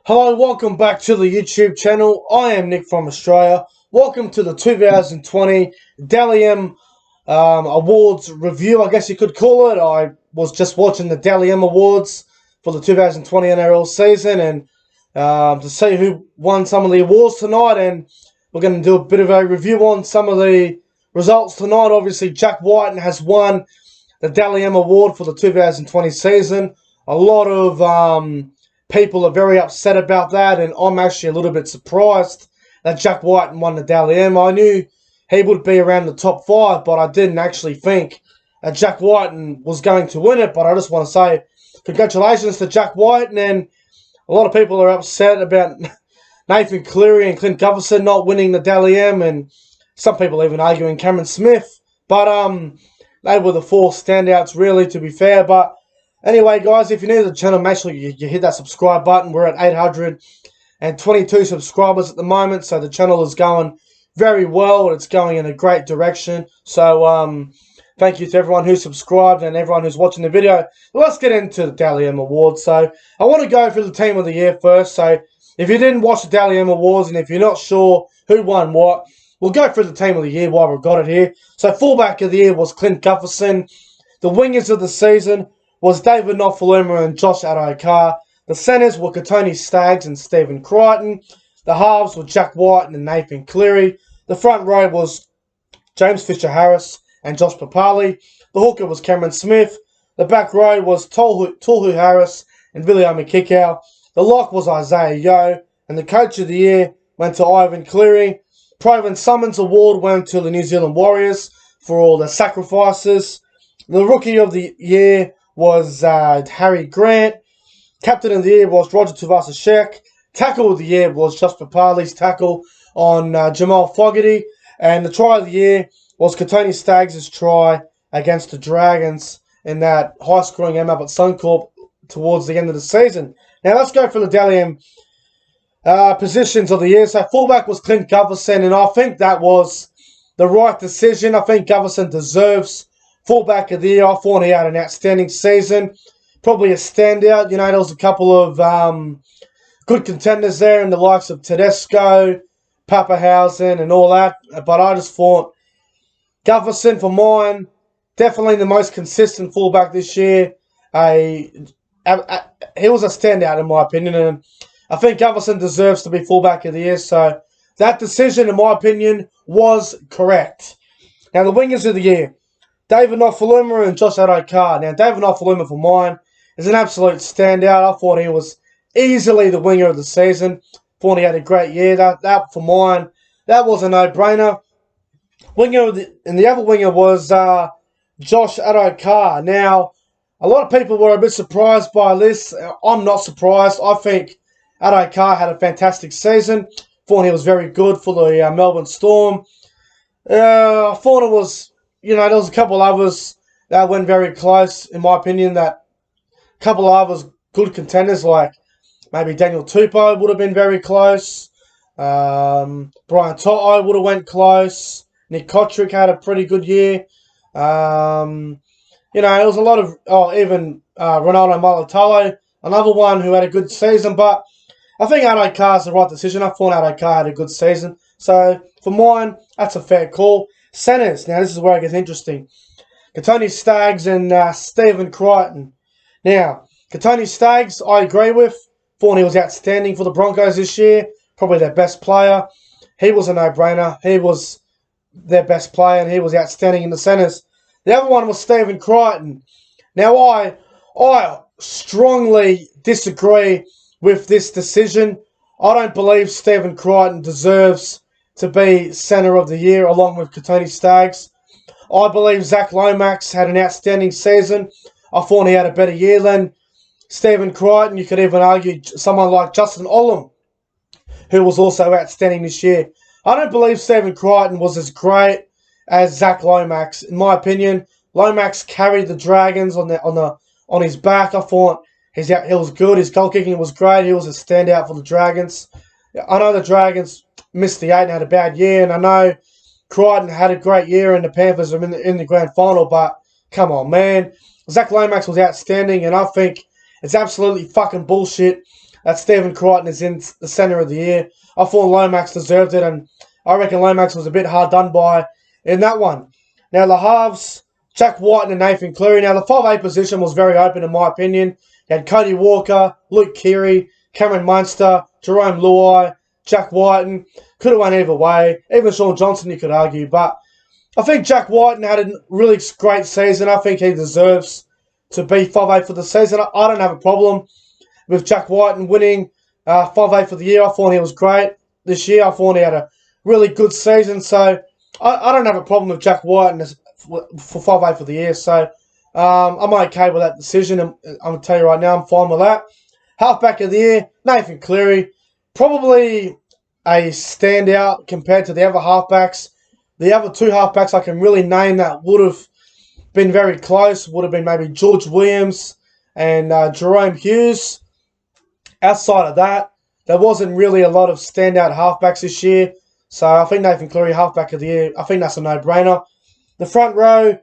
Hello, welcome back to the YouTube channel. I am Nick from Australia. Welcome to the 2020 Dally M Awards review, I guess you could call it. I was just watching the Dally M Awards for the 2020 NRL season and to see who won some of the awards tonight, and we're going to do a bit of a review on some of the results tonight. Obviously, Jack Whiten has won the Dally M Award for the 2020 season. A lot of people are very upset about that, and I'm actually a little bit surprised that Jack Whiten won the Dally M. I knew he would be around the top 5, but I didn't actually think that Jack Whiten was going to win it. But I just want to say congratulations to Jack Whiten, and a lot of people are upset about Nathan Cleary and Clint Gutherson not winning the Dally M, and some people even arguing Cameron Smith. But they were the 4 standouts, really, to be fair. But anyway, guys, if you're new to the channel, make sure you hit that subscribe button. We're at 822 subscribers at the moment, so the channel is going very well. It's going in a great direction. So thank you to everyone who subscribed and everyone who's watching the video. Let's get into the Dally M Awards. So I want to go through the Team of the Year first. So if you didn't watch the Dally M Awards and if you're not sure who won what, we'll go through the Team of the Year while we've got it here. So Fullback of the Year was Clint Gutherson. The Wingers of the Season was David Nofoaluma and Josh Addo-Carr. The centres were Tony Staggs and Stephen Crichton. The halves were Jack Whiten and Nathan Cleary. The front row was James Fisher-Harris and Josh Papali. The hooker was Cameron Smith. The back row was Tohu Harris and Viliame Kikau. The lock was Isaiah Yeo. And the Coach of the Year went to Ivan Cleary. Proven Summons Award went to the New Zealand Warriors for all their sacrifices. The Rookie of the Year was Harry Grant. Captain of the Year was Roger Tuivasa-Sheck. Tackle of the Year was Josh Papali's tackle on Jamal Fogarty. And the Try of the Year was Tony Staggs' try against the Dragons in that high-scoring M up at Suncorp towards the end of the season. Now let's go for the Dally M positions of the year. So fullback was Clint Gutherson, and I think that was the right decision. I think Gutherson deserves Fullback of the Year. I thought he had an outstanding season. Probably a standout. You know, there was a couple of good contenders there in the likes of Tedesco, Pappenhausen and all that. But I just thought Gutherson, for mine, definitely the most consistent fullback this year. He was a standout in my opinion. And I think Gutherson deserves to be Fullback of the Year. So that decision, in my opinion, was correct. Now, the Wingers of the Year, David Nofoaluma and Josh Addo-Carr. Now, David Nofoaluma, for mine, is an absolute standout. I thought he was easily the winger of the season. Thought he had a great year. That for mine, that was a no-brainer. And the other winger was Josh Addo-Carr. Now, a lot of people were a bit surprised by this. I'm not surprised. I think Addo-Carr had a fantastic season. Thought he was very good for the Melbourne Storm. I thought it was, you know, there was a couple others that went very close, in my opinion, that a couple of others good contenders, like maybe Daniel Tupou would have been very close. Brian Toto would have went close. Nick Kotrick had a pretty good year. You know, there was a lot of, even Ronaldo Mulitalo, another one who had a good season, but I think Addo-Carr's the right decision. I thought Addo-Carr had a good season. So, for mine, that's a fair call. Centres. Now, this is where it gets interesting. Tony Staggs and Stephen Crichton. Now, Tony Staggs, I agree with. Thought he was outstanding for the Broncos this year. Probably their best player. He was a no-brainer. He was their best player, and he was outstanding in the centres. The other one was Stephen Crichton. Now, I strongly disagree with this decision. I don't believe Stephen Crichton deserves to be Centre of the Year along with Tony Staggs. I believe Zach Lomax had an outstanding season. I thought he had a better year than Stephen Crichton. You could even argue someone like Justin Olam, who was also outstanding this year. I don't believe Stephen Crichton was as great as Zach Lomax. In my opinion, Lomax carried the Dragons on his back. I thought he was good. His goal kicking was great. He was a standout for the Dragons. I know the Dragons missed the 8 and had a bad year, and I know Crichton had a great year and the Panthers are in the grand final, but come on, man. Zach Lomax was outstanding, and I think it's absolutely fucking bullshit that Stephen Crichton is in the centre of the year. I thought Lomax deserved it, and I reckon Lomax was a bit hard done by in that one. Now, the halves, Jack White and Nathan Cleary. Now, the 5'8" position was very open, in my opinion. You had Cody Walker, Luke Keary, Cameron Munster, Jerome Luai, Jack Whiten. Could have went either way. Even Sean Johnson, you could argue. But I think Jack Whiten had a really great season. I think he deserves to be 5'8" for the season. I don't have a problem with Jack Whiten winning 5'8" for the year. I thought he was great this year. I thought he had a really good season. So I don't have a problem with Jack Whiten for 5'8" for the year. So I'm okay with that decision. I'm going to tell you right now, I'm fine with that. Halfback of the year, Nathan Cleary. Probably a standout compared to the other halfbacks. The other two halfbacks I can really name that would have been very close would have been maybe George Williams and Jerome Hughes. Outside of that, there wasn't really a lot of standout halfbacks this year. So I think Nathan Cleary, halfback of the year, I think that's a no-brainer. The front row,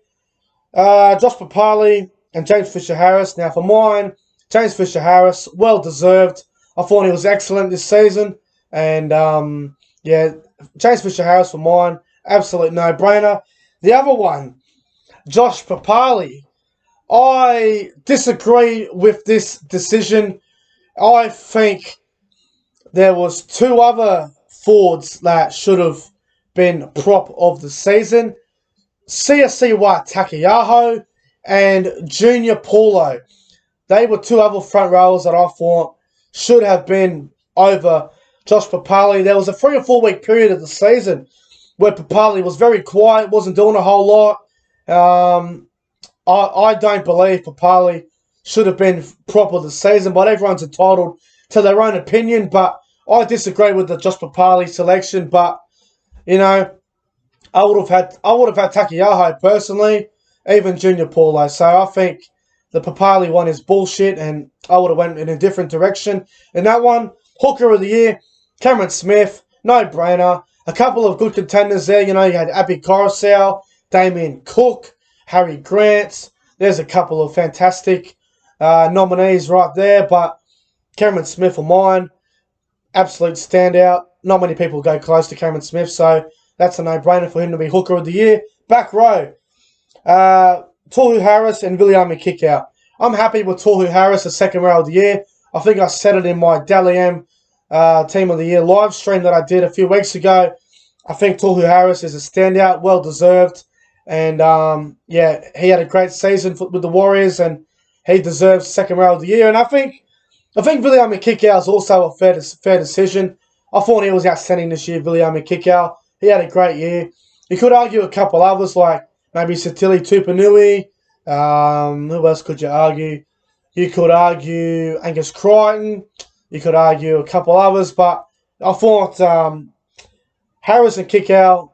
Josh Papali and James Fisher-Harris. Now, for mine, James Fisher-Harris, well-deserved. I thought he was excellent this season. And, James Fisher-Harris for mine, absolute no-brainer. The other one, Josh Papali. I disagree with this decision. I think there was two other forwards that should have been prop of the season. CSCY Takiyaho and Junior Paulo. They were two other front rowers that I thought should have been over Josh Papali. There was a 3 or 4 week period of the season where Papali was very quiet, wasn't doing a whole lot. I don't believe Papali should have been prop of the season, but everyone's entitled to their own opinion. But I disagree with the Josh Papali selection. But I would have had Takiyaho personally, even Junior Paulo. So I think the Papali one is bullshit, and I would have went in a different direction. In that one, hooker of the year, Cameron Smith, no-brainer. A couple of good contenders there. You had Abby Coruscant, Damien Cook, Harry Grant. There's a couple of fantastic nominees right there. But Cameron Smith for mine, absolute standout. Not many people go close to Cameron Smith, so that's a no-brainer for him to be hooker of the year. Back row, Tohu Harris and Viliame Kikau. I'm happy with Tohu Harris, the second row of the year. I think I said it in my Dally M Team of the Year live stream that I did a few weeks ago. I think Tohu Harris is a standout, well-deserved. And, he had a great season with the Warriors, and he deserves second row of the year. And I think Viliame Kikau is also a fair decision. I thought he was outstanding this year, Viliame Kikau. He had a great year. You could argue a couple others like maybe Satili Tupanui. Who else could you argue? You could argue Angus Crichton. You could argue a couple others. But I thought Harris and Kikau,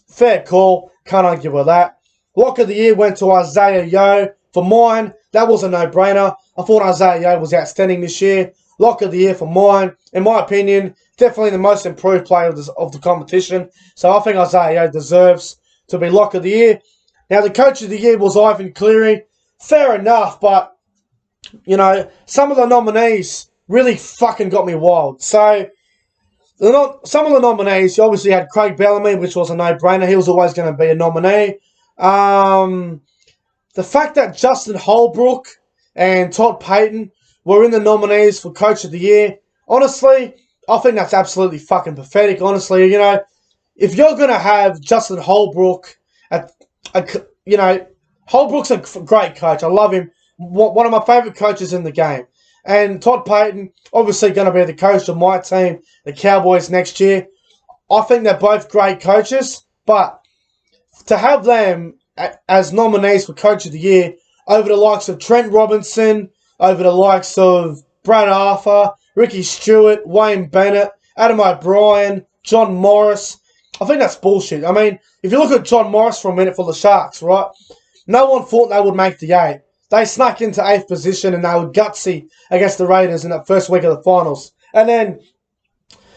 fair call. Can't argue with that. Lock of the year went to Isaiah Yeo. For mine, that was a no-brainer. I thought Isaiah Yeo was outstanding this year. Lock of the year for mine. In my opinion, definitely the most improved player of the competition. So I think Isaiah Yeo deserves to be lock of the year. Now, the coach of the year was Ivan Cleary. Fair enough, but, some of the nominees really fucking got me wild. So, some of the nominees, you obviously had Craig Bellamy, which was a no-brainer. He was always going to be a nominee. The fact that Justin Holbrook and Todd Payton were in the nominees for Coach of the Year, honestly, I think that's absolutely fucking pathetic. Honestly, if you're going to have Justin Holbrook, Holbrook's a great coach. I love him. One of my favourite coaches in the game. And Todd Payton, obviously going to be the coach of my team, the Cowboys, next year. I think they're both great coaches, but to have them as nominees for Coach of the Year over the likes of Trent Robinson, over the likes of Brad Arthur, Ricky Stewart, Wayne Bennett, Adam O'Brien, John Morris, I think that's bullshit. I mean, if you look at John Morris for a minute for the Sharks, right? No one thought they would make the 8. They snuck into 8th position and they were gutsy against the Raiders in that first week of the finals. And then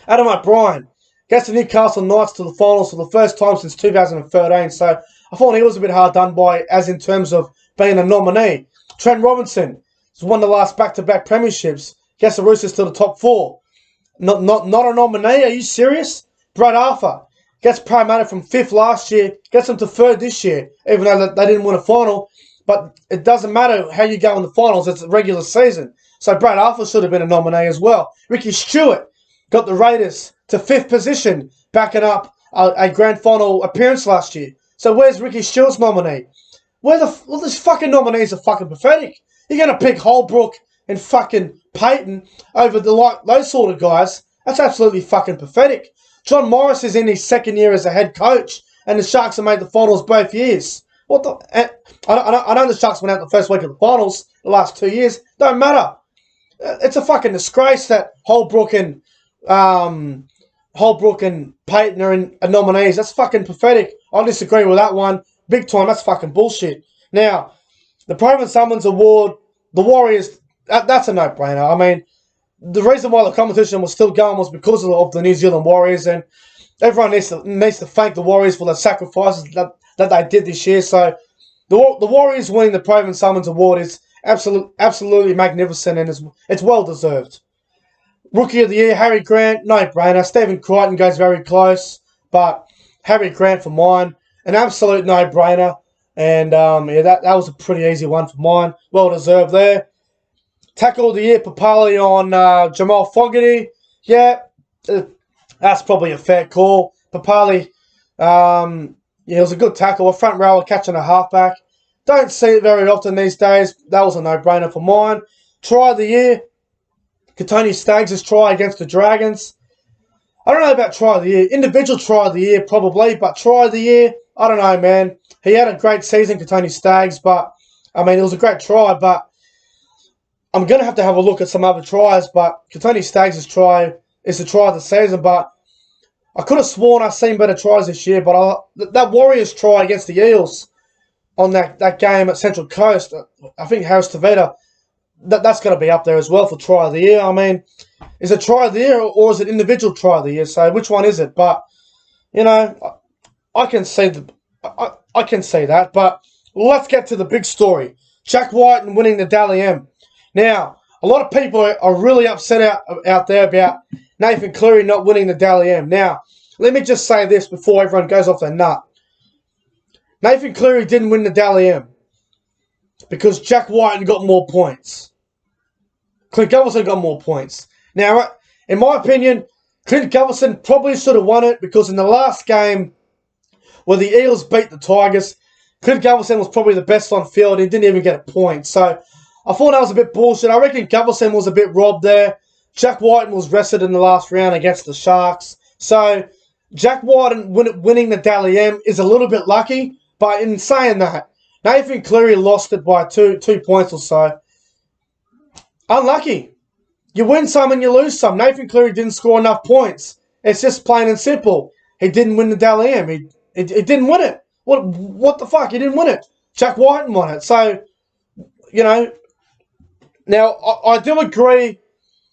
Adam O'Brien gets the Newcastle Knights to the finals for the first time since 2013. So I thought he was a bit hard done by, as in terms of being a nominee. Trent Robinson has won the last back-to-back premierships. gets the Roosters to the top 4. Not a nominee. Are you serious? Brad Arthur gets Parramatta from 5th last year, gets them to 3rd this year, even though they didn't win a final. But it doesn't matter how you go in the finals. It's a regular season. So Brad Arthur should have been a nominee as well. Ricky Stewart got the Raiders to 5th position, backing up a grand final appearance last year. So where's Ricky Stewart's nominee? These fucking nominees are fucking pathetic. You're going to pick Holbrook and fucking Payton over those sort of guys. That's absolutely fucking pathetic. John Morris is in his 2nd year as a head coach, and the Sharks have made the finals both years. I know the Sharks went out the first week of the finals the last 2 years. Don't matter. It's a fucking disgrace that Holbrook and Payton are nominees. That's fucking pathetic. I disagree with that one. Big time. That's fucking bullshit. Now, the Proven Summons Award, the Warriors, that's a no-brainer. I mean, the reason why the competition was still going was because of the New Zealand Warriors, and everyone needs to thank the Warriors for the sacrifices that they did this year. So the Warriors winning the Proven Summons Award is absolutely magnificent, and it's well deserved. Rookie of the Year, Harry Grant, no-brainer. Stephen Crichton goes very close, but Harry Grant for mine, an absolute no-brainer. And that was a pretty easy one for mine. Well deserved there. Tackle of the Year, Papali on Jamal Fogarty. Yeah, that's probably a fair call. Papali, it was a good tackle. A front rower catching a halfback. Don't see it very often these days. That was a no-brainer for mine. Try of the Year, Katoni Staggs' try against the Dragons. I don't know about Try of the Year. Individual Try of the Year, probably. But Try of the Year, I don't know, man. He had a great season, Katoni Staggs. But, I mean, it was a great try. But I'm going to have a look at some other tries. But Katoni Staggs' try is the try of the season. But I could have sworn I've seen better tries this year. But that Warriors try against the Eels on that game at Central Coast, I think Harris Tavita, that's going to be up there as well for Try of the Year. I mean, is it Try of the Year or is it individual Try of the Year? So which one is it? But, I can see that. But let's get to the big story. Jack Whiten winning the Dally M. Now, a lot of people are really upset out there about Nathan Cleary not winning the Dally M. Now, let me just say this before everyone goes off their nut. Nathan Cleary didn't win the Dally M because Jack Whiten got more points. Clint Gutherson got more points. Now, in my opinion, Clint Gutherson probably should have won it because in the last game where the Eels beat the Tigers, Clint Gutherson was probably the best on field. He didn't even get a point. So I thought that was a bit bullshit. I reckon Gutherson was a bit robbed there. Jack Whiten was rested in the last round against the Sharks. So Jack Whiten winning the Dally M is a little bit lucky. But in saying that, Nathan Cleary lost it by two points or so. Unlucky. You win some and you lose some. Nathan Cleary didn't score enough points. It's just plain and simple. He didn't win the Dally M. He didn't win it. What the fuck? He didn't win it. Jack Whiten won it. So, now I do agree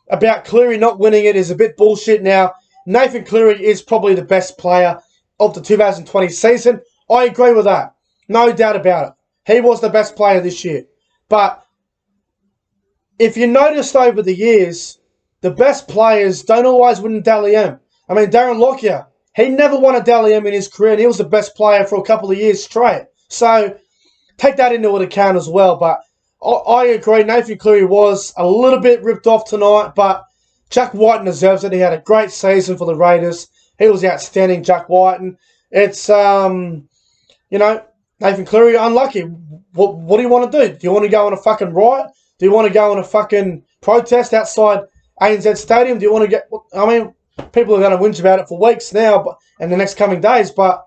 about Cleary not winning it is a bit bullshit. Now, Nathan Cleary is probably the best player of the 2020 season. I agree with that. No doubt about it. He was the best player this year. But if you noticed over the years, the best players don't always win the Dally M. I mean, Darren Lockyer, he never won a Dally M in his career, and he was the best player for a couple of years straight. So take that into account as well. But I agree, Nathan Cleary was a little bit ripped off tonight, but Jack Whiten deserves it. He had a great season for the Raiders. He was outstanding, Jack Whiten. It's, Nathan Cleary, unlucky. What do you want to do? Do you want to go on a fucking riot? Do you want to go on a fucking protest outside ANZ Stadium? Do you want to get... I mean, people are going to whinge about it for weeks now and the next coming days, but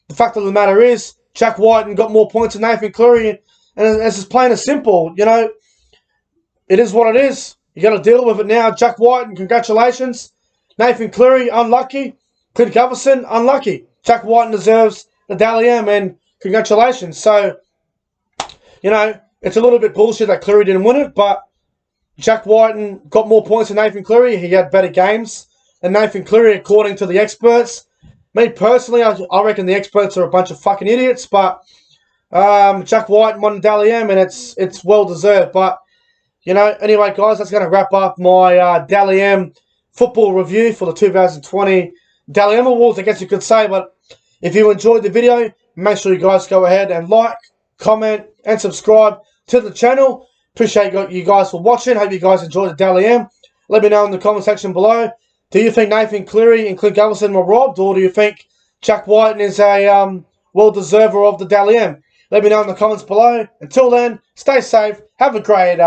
the fact of the matter is, Jack Whiten got more points than Nathan Cleary, and it's just plain and simple. It is what it is. You got to deal with it now. Jack Whiten, congratulations. Nathan Cleary, unlucky. Clint Gutherson, unlucky. Jack Whiten deserves the Dally M, and congratulations. So, it's a little bit bullshit that Cleary didn't win it, but Jack Whiten got more points than Nathan Cleary. He had better games than Nathan Cleary, according to the experts. Me, personally, I reckon the experts are a bunch of fucking idiots, but Jack Whiten won the Dally M, and it's well-deserved. But, Anyway, guys, that's going to wrap up my Dally M football review for the 2020 Dally M Awards, I guess you could say. But if you enjoyed the video, make sure you guys go ahead and like, comment, and subscribe to the channel. Appreciate you guys for watching. Hope you guys enjoyed the Dally M. Let me know in the comment section below. Do you think Nathan Cleary and Clint Gaveston were robbed, or do you think Jack Whiten is a well-deserver of the Dally M? Let me know in the comments below. Until then, stay safe. Have a great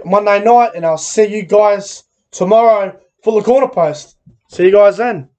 Monday night, and I'll see you guys tomorrow for the Corner Post. See you guys then.